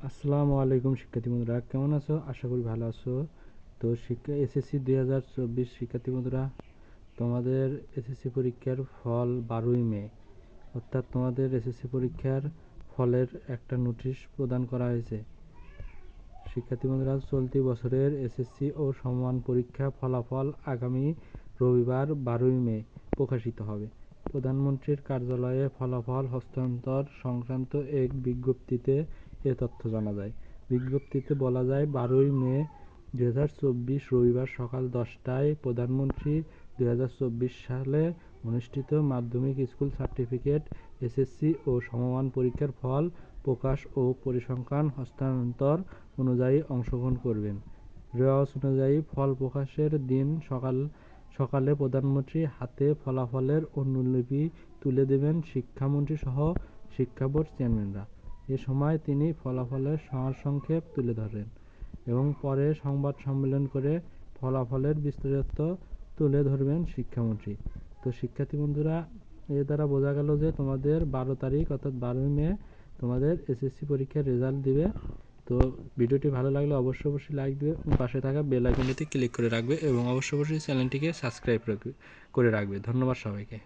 আসসালামু আলাইকুম শিক্ষার্থী বন্ধুরা, কেমন আছো? আশা করি ভালো আছো। তো এসএসসি 2024 শিক্ষার্থী বন্ধুরা, তোমাদের এসএসসি পরীক্ষার ফল 12ই মে, অর্থাৎ তোমাদের এসএসসি পরীক্ষার ফলের একটা নোটিশ প্রদান করা হয়েছে। শিক্ষার্থী বন্ধুরা, চলতি বছরের এসএসসি ও সমমান পরীক্ষা ফলাফল আগামী রবিবার 12ই মে প্রকাশিত হবে। প্রধানমন্ত্রীর কার্যালয়ে ফলাফল হস্তান্তর সংক্রান্ত এক বিজ্ঞপ্তিতে এ তথ্য জানা যায়। বিজ্ঞপ্তিতে বলা যায়, 12ই মে 2024 রবিবার সকাল 10টায় প্রধানমন্ত্রী 2024 সালে অনুষ্ঠিত মাধ্যমিক স্কুল সার্টিফিকেট, এসএসসি ও সমমান পরীক্ষার ফল প্রকাশ ও পরিসংখ্যান হস্তান্তর অনুযায়ী অংশগ্রহণ করবেন। রেওয়াজ অনুযায়ী ফল প্রকাশের দিন সকালে প্রধানমন্ত্রী হাতে ফলাফলের অনুলিপি তুলে দেবেন শিক্ষামন্ত্রী সহ শিক্ষা বোর্ড চেয়ারম্যানরা। এ সময় তিনি ফলাফলের সারসংক্ষেপ তুলে ধরেন এবং পরে সংবাদ সম্মেলন করে ফলাফলের বিস্তারিত তুলে ধরবেন শিক্ষামন্ত্রী। তো শিক্ষার্থী বন্ধুরা, এর দ্বারা বোঝা গেল যে তোমাদের 12 তারিখ অর্থাৎ 12ই মে তোমাদের এসএসসি পরীক্ষার রেজাল্ট দিবে। তো ভিডিওটি ভালো লাগলে অবশ্যই লাইক দিবে এবং পাশে থাকা বেল আইকনটিতে ক্লিক করে রাখবে এবং অবশ্যই চ্যানেলটিকে সাবস্ক্রাইব করে রাখবে। ধন্যবাদ সবাইকে।